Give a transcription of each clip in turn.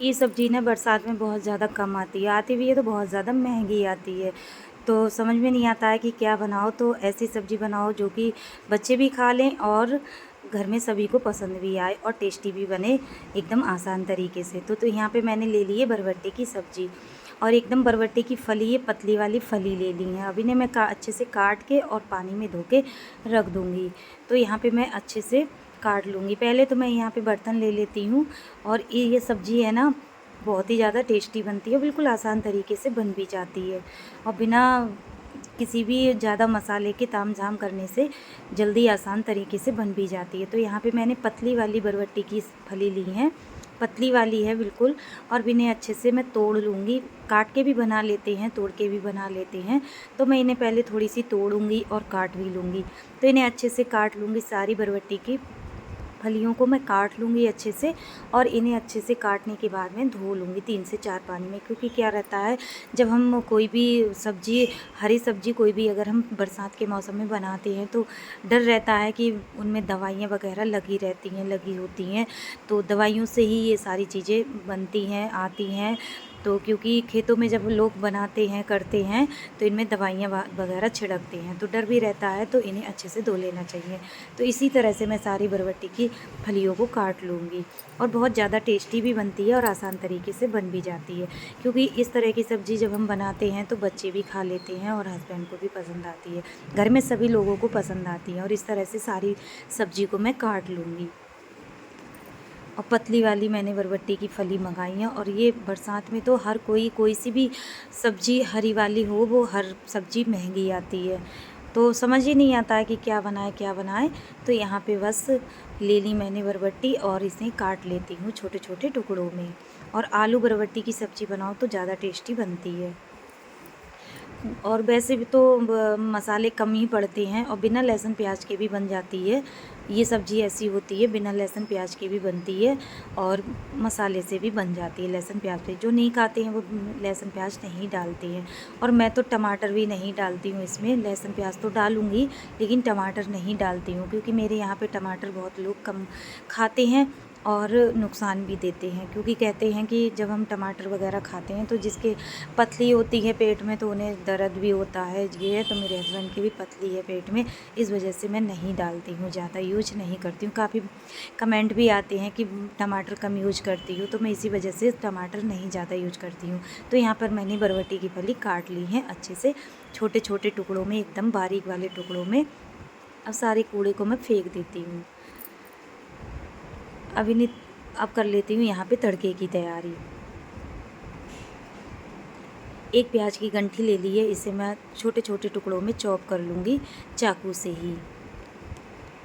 ये सब्ज़ी ना बरसात में बहुत ज़्यादा कम आती है, आती भी है तो बहुत ज़्यादा महंगी आती है। तो समझ में नहीं आता है कि क्या बनाओ, तो ऐसी सब्ज़ी बनाओ जो कि बच्चे भी खा लें और घर में सभी को पसंद भी आए और टेस्टी भी बने एकदम आसान तरीके से। तो यहाँ पे मैंने ले ली है बरबट्टे की सब्ज़ी और एकदम बरबट्टे की फली है, पतली वाली फली ले ली है। अभी ने मैं अच्छे से काट के और पानी में धो के रख दूँगी। तो यहाँ पे मैं अच्छे से काट लूँगी। पहले तो मैं यहाँ पे बर्तन ले लेती हूँ और ये सब्ज़ी है ना बहुत ही ज़्यादा टेस्टी बनती है, बिल्कुल आसान तरीके से बन भी जाती है और बिना किसी भी ज़्यादा मसाले के तामझाम करने से जल्दी आसान तरीके से बन भी जाती है। तो यहाँ पे मैंने पतली वाली बरबट्टी की फली ली है, पतली वाली है बिल्कुल, और भी इन्हें अच्छे से मैं तोड़ लूँगी। काट के भी बना लेते हैं, तोड़ के भी बना लेते हैं, तो मैं इन्हें पहले थोड़ी सी तोड़ूँगी और काट भी लूँगी। तो इन्हें अच्छे से काट लूँगी, सारी बरबट्टी की फलियों को मैं काट लूँगी अच्छे से और इन्हें अच्छे से काटने के बाद में धो लूँगी 3 से 4 पानी में। क्योंकि क्या रहता है, जब हम कोई भी सब्ज़ी, हरी सब्ज़ी कोई भी अगर हम बरसात के मौसम में बनाते हैं तो डर रहता है कि उनमें दवाइयाँ वगैरह लगी होती हैं, तो दवाइयों से ही ये सारी चीज़ें बनती हैं, आती हैं। तो क्योंकि खेतों में जब लोग बनाते हैं, करते हैं, तो इनमें दवाइयाँ वगैरह छिड़कते हैं, तो डर भी रहता है, तो इन्हें अच्छे से धो लेना चाहिए। तो इसी तरह से मैं सारी बरबट्टी की फलियों को काट लूँगी और बहुत ज़्यादा टेस्टी भी बनती है और आसान तरीके से बन भी जाती है। क्योंकि इस तरह की सब्ज़ी जब हम बनाते हैं तो बच्चे भी खा लेते हैं और हस्बैंड को भी पसंद आती है, घर में सभी लोगों को पसंद आती है। और इस तरह से सारी सब्ज़ी को मैं काट लूँगी और पतली वाली मैंने बरबट्टी की फली मंगाई है। और ये बरसात में तो हर कोई सी भी सब्ज़ी हरी वाली हो, वो हर सब्ज़ी महंगी आती है, तो समझ ही नहीं आता है कि क्या बनाए। तो यहाँ पे बस ले ली मैंने बरबट्टी और इसे काट लेती हूँ छोटे छोटे टुकड़ों में। और आलू बरबट्टी की सब्ज़ी बनाओ तो ज़्यादा टेस्टी बनती है। और वैसे भी तो मसाले कम ही पड़ते हैं और बिना लहसुन प्याज के भी बन जाती है। ये सब्ज़ी ऐसी होती है, बिना लहसुन प्याज के भी बनती है और मसाले से भी बन जाती है। लहसुन प्याज पे जो नहीं खाते हैं वो लहसुन प्याज नहीं डालते हैं। और मैं तो टमाटर भी नहीं डालती हूँ इसमें, लहसुन प्याज तो डालूँगी लेकिन टमाटर नहीं डालती हूँ, क्योंकि मेरे यहाँ पे टमाटर बहुत लोग कम खाते हैं और नुकसान भी देते हैं। क्योंकि कहते हैं कि जब हम टमाटर वगैरह खाते हैं तो जिसके पतली होती है पेट में तो उन्हें दर्द भी होता है। ये है, तो मेरे हस्बैंड की भी पतली है पेट में, इस वजह से मैं नहीं डालती हूँ, ज़्यादा यूज नहीं करती हूँ। काफ़ी कमेंट भी आते हैं कि टमाटर कम यूज करती हूँ, तो मैं इसी वजह से टमाटर नहीं ज़्यादा यूज करती हूँ। तो यहाँ पर मैंने बरबट्टी की फली काट ली है अच्छे से, छोटे छोटे टुकड़ों में, एकदम बारीक वाले टुकड़ों में। अब सारे कूड़े को मैं फेंक देती हूँ। अब कर लेती हूँ यहाँ पे तड़के की तैयारी। एक प्याज की गंठी ले ली है, इसे मैं छोटे छोटे टुकड़ों में चॉप कर लूँगी चाकू से ही।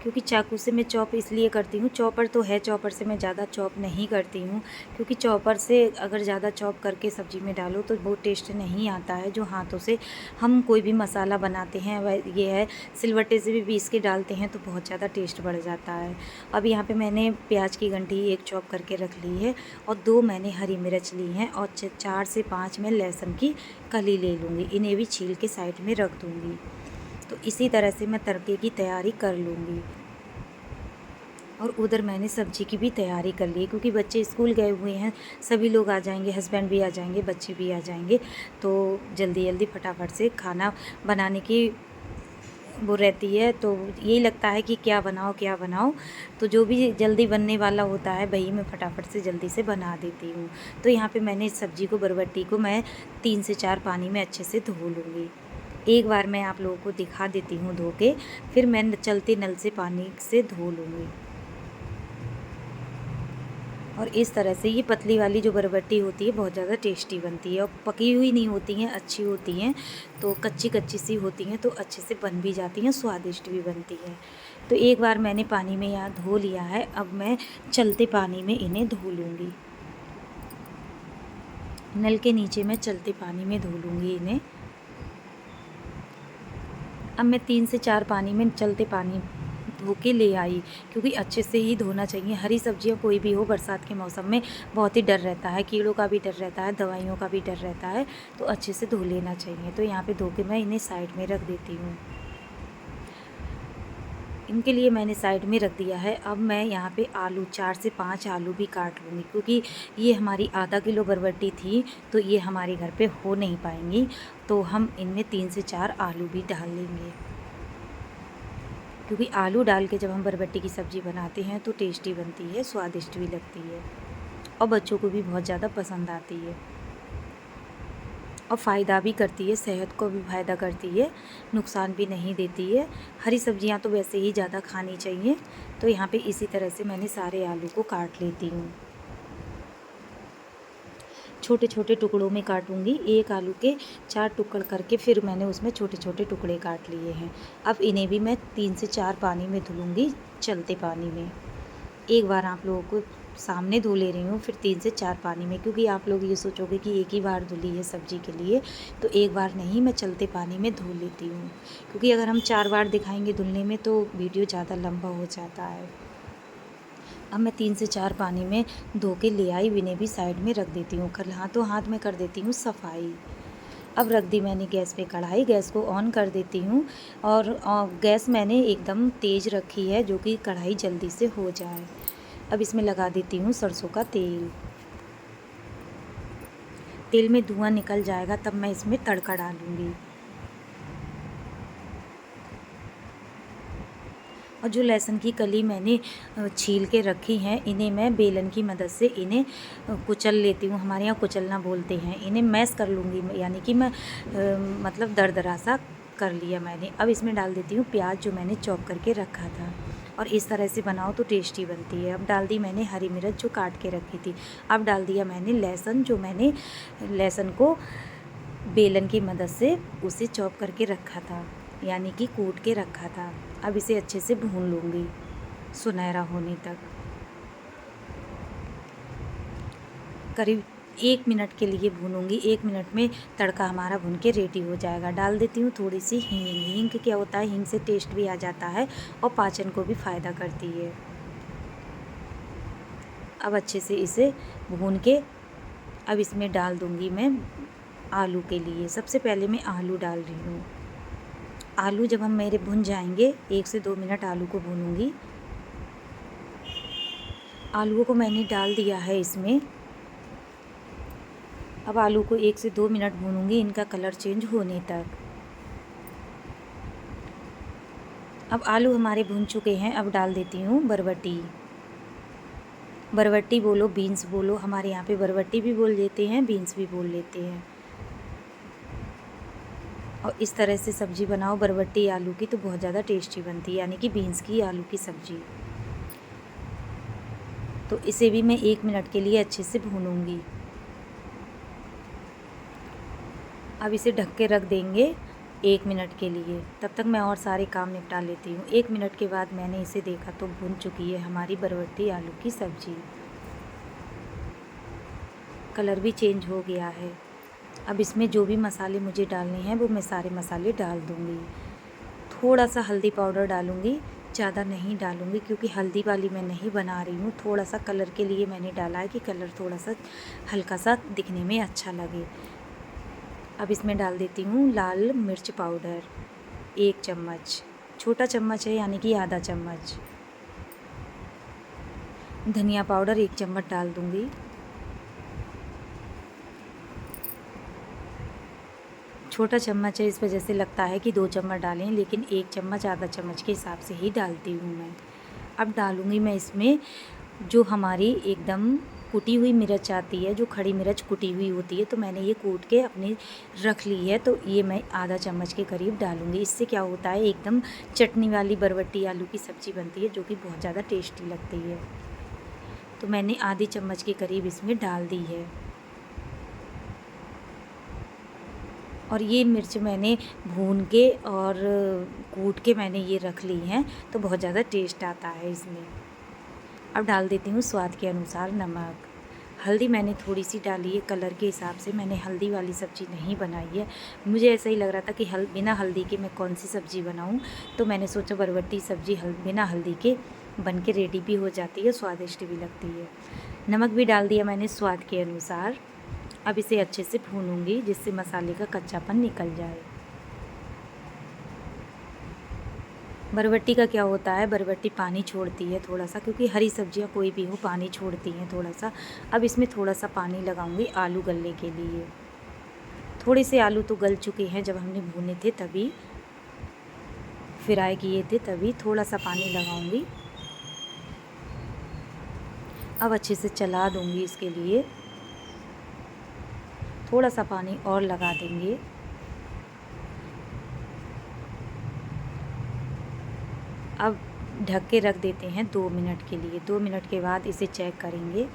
क्योंकि चाकू से मैं चॉप इसलिए करती हूँ, चॉपर तो है, चॉपर से मैं ज़्यादा चॉप नहीं करती हूँ। क्योंकि चॉपर से अगर ज़्यादा चॉप करके सब्ज़ी में डालो तो वो टेस्ट नहीं आता है जो हाथों से हम कोई भी मसाला बनाते हैं। वह ये है, सिलवट्टे से भी पीस के डालते हैं तो बहुत ज़्यादा टेस्ट बढ़ जाता है। अब यहाँ पर मैंने प्याज की गंठी एक चॉप करके रख ली है और 2 मैंने हरी मिर्च ली हैं और 4 से 5 मैं लहसुन की कली ले लूँगी, इन्हें भी छील के साइड में रख दूँगी। तो इसी तरह से मैं तड़के की तैयारी कर लूँगी। और उधर मैंने सब्ज़ी की भी तैयारी कर ली है, क्योंकि बच्चे स्कूल गए हुए हैं, सभी लोग आ जाएंगे, हस्बैंड भी आ जाएंगे, बच्चे भी आ जाएंगे, तो जल्दी जल्दी फटाफट से खाना बनाने की वो रहती है। तो यही लगता है कि क्या बनाओ, तो जो भी जल्दी बनने वाला होता है वही मैं फटाफट से जल्दी से बना देती हूँ। तो यहाँ पे मैंने इस सब्ज़ी को, बरबट्टी को मैं 3 से 4 पानी में अच्छे से धो लूँगी। एक बार मैं आप लोगों को दिखा देती हूँ धो के, फिर मैं चलते नल से पानी से धो लूँगी। और इस तरह से ये पतली वाली जो बरबट्टी होती है बहुत ज़्यादा टेस्टी बनती है और पकी हुई नहीं होती हैं, अच्छी होती हैं, तो कच्ची कच्ची सी होती हैं तो अच्छे से बन भी जाती हैं, स्वादिष्ट भी बनती है। तो एक बार मैंने पानी में यहाँ धो लिया है, अब मैं चलते पानी में इन्हें धो लूँगी। नल के नीचे मैं चलते पानी में धो लूँगी इन्हें। अब मैं 3 से 4 पानी में चलते पानी धो के ले आई, क्योंकि अच्छे से ही धोना चाहिए। हरी सब्जियां कोई भी हो, बरसात के मौसम में बहुत ही डर रहता है, कीड़ों का भी डर रहता है, दवाइयों का भी डर रहता है, तो अच्छे से धो लेना चाहिए। तो यहाँ पे धो के मैं इन्हें साइड में रख देती हूँ। इनके लिए मैंने साइड में रख दिया है। अब मैं यहाँ पे आलू 4 से 5 आलू भी काट लूँगी, क्योंकि ये हमारी आधा किलो बरबटी थी तो ये हमारे घर पे हो नहीं पाएंगी, तो हम इनमें 3 से 4 आलू भी डाल लेंगे, क्योंकि आलू डाल के जब हम बरबटी की सब्ज़ी बनाते हैं तो टेस्टी बनती है, स्वादिष्ट भी लगती है और बच्चों को भी बहुत ज़्यादा पसंद आती है और फ़ायदा भी करती है, सेहत को भी फ़ायदा करती है, नुकसान भी नहीं देती है। हरी सब्जियां तो वैसे ही ज़्यादा खानी चाहिए। तो यहाँ पे इसी तरह से मैंने सारे आलू को काट लेती हूँ। छोटे छोटे टुकड़ों में काटूंगी। एक आलू के 4 टुकड़ करके फिर मैंने उसमें छोटे छोटे टुकड़े काट लिए हैं। अब इन्हें भी मैं 3 से 4 पानी में धुलूँगी, चलते पानी में। एक बार आप लोगों को सामने धो ले रही हूँ, फिर 3 से 4 पानी में, क्योंकि आप लोग ये सोचोगे कि एक ही बार धुली है सब्ज़ी के लिए, तो एक बार नहीं, मैं चलते पानी में धो लेती हूँ, क्योंकि अगर हम 4 बार दिखाएंगे धुलने में तो वीडियो ज़्यादा लंबा हो जाता है। अब मैं 3 से 4 पानी में धो के ले आई, इन्हें भी साइड में रख देती हूँ। कल हाथ में कर देती हूँ सफाई। अब रख दी मैंने गैस पे कढ़ाई, गैस को ऑन कर देती हूँ और गैस मैंने एकदम तेज़ रखी है, जो कि कढ़ाई जल्दी से हो जाए। अब इसमें लगा देती हूँ सरसों का तेल। तेल में धुआं निकल जाएगा तब मैं इसमें तड़का डालूँगी। और जो लहसुन की कली मैंने छील के रखी हैं, इन्हें मैं बेलन की मदद से इन्हें कुचल लेती हूँ। हमारे यहाँ कुचलना बोलते हैं। इन्हें मैश कर लूँगी, यानी कि मैं मतलब दरदरा सा कर लिया मैंने। अब इसमें डाल देती हूँ प्याज, जो मैंने चॉप करके रखा था, और इस तरह से बनाओ तो टेस्टी बनती है। अब डाल दी मैंने हरी मिर्च जो काट के रखी थी। अब डाल दिया मैंने लहसुन, जो मैंने लहसुन को बेलन की मदद से उसे चॉप करके रखा था, यानी कि कूट के रखा था। अब इसे अच्छे से भून लूँगी सुनहरा होने तक। करीब 1 मिनट के लिए भूनूंगी। 1 मिनट में तड़का हमारा भून के रेडी हो जाएगा। डाल देती हूँ थोड़ी सी हींग। हींग क्या होता है, हींग से टेस्ट भी आ जाता है और पाचन को भी फ़ायदा करती है। अब अच्छे से इसे भून के अब इसमें डाल दूँगी मैं आलू के लिए। सबसे पहले मैं आलू डाल रही हूँ। आलू जब हम मेरे भुन जाएंगे, 1 से 2 मिनट आलू को भूनूंगी। आलूओं को मैंने डाल दिया है इसमें। अब आलू को 1 से 2 मिनट भूनूंगी, इनका कलर चेंज होने तक। अब आलू हमारे भून चुके हैं। अब डाल देती हूँ बरबटी। बरबटी बोलो, बीन्स बोलो, हमारे यहाँ पे बरबटी भी बोल देते हैं, बीन्स भी बोल लेते हैं। और इस तरह से सब्ज़ी बनाओ बरबटी आलू की तो बहुत ज़्यादा टेस्टी बनती है, यानी कि बीन्स की आलू की सब्ज़ी। तो इसे भी मैं 1 मिनट के लिए अच्छे से भूनूंगी। अब इसे ढक के रख देंगे 1 मिनट के लिए। तब तक मैं और सारे काम निपटा लेती हूँ। 1 मिनट के बाद मैंने इसे देखा तो भून चुकी है हमारी बरबटी आलू की सब्ज़ी। कलर भी चेंज हो गया है। अब इसमें जो भी मसाले मुझे डालने हैं वो मैं सारे मसाले डाल दूँगी। थोड़ा सा हल्दी पाउडर डालूँगी, ज़्यादा नहीं डालूँगी, क्योंकि हल्दी वाली मैं नहीं बना रही हूँ। थोड़ा सा कलर के लिए मैंने डाला है कि कलर थोड़ा सा हल्का सा दिखने में अच्छा लगे। अब इसमें डाल देती हूँ लाल मिर्च पाउडर 1 चम्मच, छोटा चम्मच है यानी कि आधा चम्मच। धनिया पाउडर 1 चम्मच डाल दूँगी। छोटा चम्मच है, इस वजह से लगता है कि 2 चम्मच डालें, लेकिन 1 चम्मच आधा चम्मच के हिसाब से ही डालती हूँ मैं। अब डालूँगी मैं इसमें जो हमारी एकदम कुटी हुई मिर्च आती है, जो खड़ी मिर्च कुटी हुई होती है, तो मैंने ये कूट के अपनी रख ली है, तो ये मैं आधा चम्मच के करीब डालूँगी। इससे क्या होता है, एकदम चटनी वाली बरबटी आलू की सब्ज़ी बनती है, जो कि बहुत ज़्यादा टेस्टी लगती है। तो मैंने आधी चम्मच के करीब इसमें डाल दी है। और ये मिर्च मैंने भून के और कूट के मैंने ये रख ली हैं, तो बहुत ज़्यादा टेस्ट आता है इसमें। अब डाल देती हूँ स्वाद के अनुसार नमक। हल्दी मैंने थोड़ी सी डाली है कलर के हिसाब से, मैंने हल्दी वाली सब्ज़ी नहीं बनाई है। मुझे ऐसा ही लग रहा था कि बिना हल्दी के मैं कौन सी सब्ज़ी बनाऊँ, तो मैंने सोचा बरबटी सब्ज़ी बिना हल्दी के बन के रेडी भी हो जाती है, स्वादिष्ट भी लगती है। नमक भी डाल दिया मैंने स्वाद के अनुसार। अब इसे अच्छे से भूनूंगी, जिससे मसाले का कच्चापन निकल जाए। बरबट्टी का क्या होता है, बरबट्टी पानी छोड़ती है थोड़ा सा, क्योंकि हरी सब्जियां कोई भी हो पानी छोड़ती हैं थोड़ा सा। अब इसमें थोड़ा सा पानी लगाऊंगी आलू गलने के लिए। थोड़े से आलू तो गल चुके हैं, जब हमने भुने थे तभी फ्राई किए थे तभी थोड़ा सा पानी लगाऊंगी। अब अच्छे से चला दूंगी, इसके लिए थोड़ा सा पानी और लगा देंगे। अब ढक के रख देते हैं 2 मिनट के लिए। 2 मिनट के बाद इसे चेक करेंगे।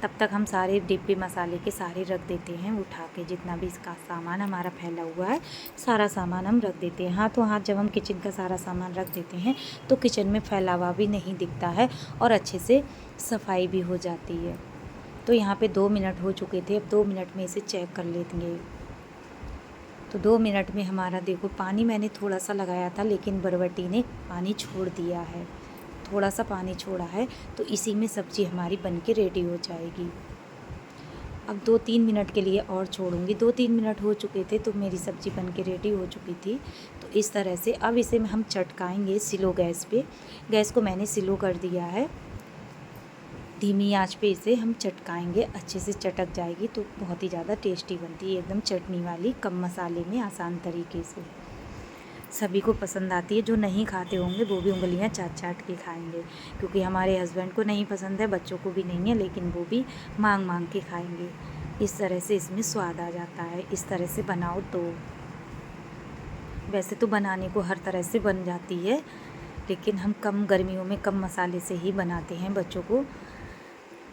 तब तक हम सारे डिब्बे मसाले के सारे रख देते हैं उठा के, जितना भी इसका सामान हमारा फैला हुआ है सारा सामान हम रख देते हैं। हाथों हाथ जब हम किचन का सारा सामान रख देते हैं तो किचन में फैलावा भी नहीं दिखता है और अच्छे से सफाई भी हो जाती है। तो यहाँ पे 2 मिनट हो चुके थे। अब 2 मिनट में इसे चेक कर लेंगे। तो 2 मिनट में हमारा देखो, पानी मैंने थोड़ा सा लगाया था लेकिन बरबटी ने पानी छोड़ दिया है, थोड़ा सा पानी छोड़ा है। तो इसी में सब्ज़ी हमारी बन के रेडी हो जाएगी। अब 2-3 मिनट के लिए और छोड़ूंगी। 2-3 मिनट हो चुके थे तो मेरी सब्ज़ी बन के रेडी हो चुकी थी। तो इस तरह से अब इसे हम चटकाएंगे स्लो गैस पे। गैस को मैंने स्लो कर दिया है, धीमी आंच पे इसे हम चटकाएंगे। अच्छे से चटक जाएगी तो बहुत ही ज़्यादा टेस्टी बनती है, एकदम चटनी वाली, कम मसाले में, आसान तरीके से। सभी को पसंद आती है। जो नहीं खाते होंगे वो भी उंगलियां चाट चाट के खाएंगे, क्योंकि हमारे हस्बैंड को नहीं पसंद है, बच्चों को भी नहीं है, लेकिन वो भी मांग मांग के खाएंगे। इस तरह से इसमें स्वाद आ जाता है। इस तरह से बनाओ तो वैसे तो बनाने को हर तरह से बन जाती है, लेकिन हम कम गर्मियों में कम मसाले से ही बनाते हैं। बच्चों को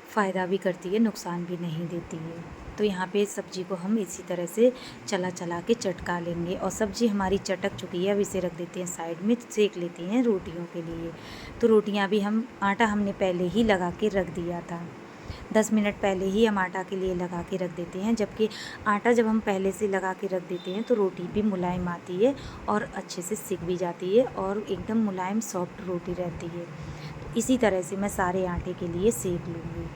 फ़ायदा भी करती है, नुकसान भी नहीं देती है। तो यहाँ पे सब्ज़ी को हम इसी तरह से चला चला के चटका लेंगे। और सब्ज़ी हमारी चटक चुकी है। अब इसे रख देते हैं साइड में, सेक लेते हैं रोटियों के लिए। तो रोटियाँ भी हम, आटा हमने पहले ही लगा के रख दिया था, 10 मिनट पहले ही हम आटा के लिए लगा के रख देते हैं। जबकि आटा जब हम पहले से लगा के रख देते हैं तो रोटी भी मुलायम आती है और अच्छे से सिक भी जाती है और एकदम मुलायम सॉफ्ट रोटी रहती है। तो इसी तरह से मैं सारे आटे के लिए सेक लूँगी।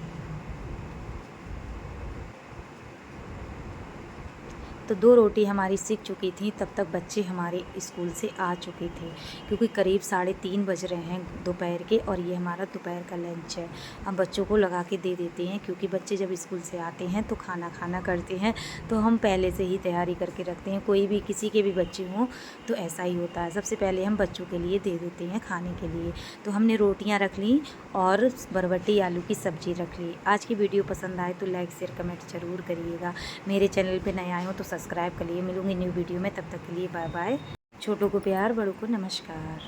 तो 2 रोटी हमारी सिक चुकी थी, तब तक बच्चे हमारे स्कूल से आ चुके थे, क्योंकि करीब 3:30 बज रहे हैं दोपहर के और ये हमारा दोपहर का लंच है। हम बच्चों को लगा के दे देते हैं, क्योंकि बच्चे जब स्कूल से आते हैं तो खाना करते हैं, तो हम पहले से ही तैयारी करके रखते हैं। कोई भी, किसी के भी बच्चे हों तो ऐसा ही होता है, सबसे पहले हम बच्चों के लिए दे देते हैं खाने के लिए। तो हमने रोटियाँ रख ली और बरबटी आलू की सब्ज़ी रख ली। आज की वीडियो पसंद आए तो लाइक शेयर कमेंट ज़रूर करिएगा। मेरे चैनल पर नए आए हो तो सब्सक्राइब कर लिए। मिलूंगी न्यू वीडियो में, तब तक के लिए बाय बाय। छोटों को प्यार, बड़ों को नमस्कार।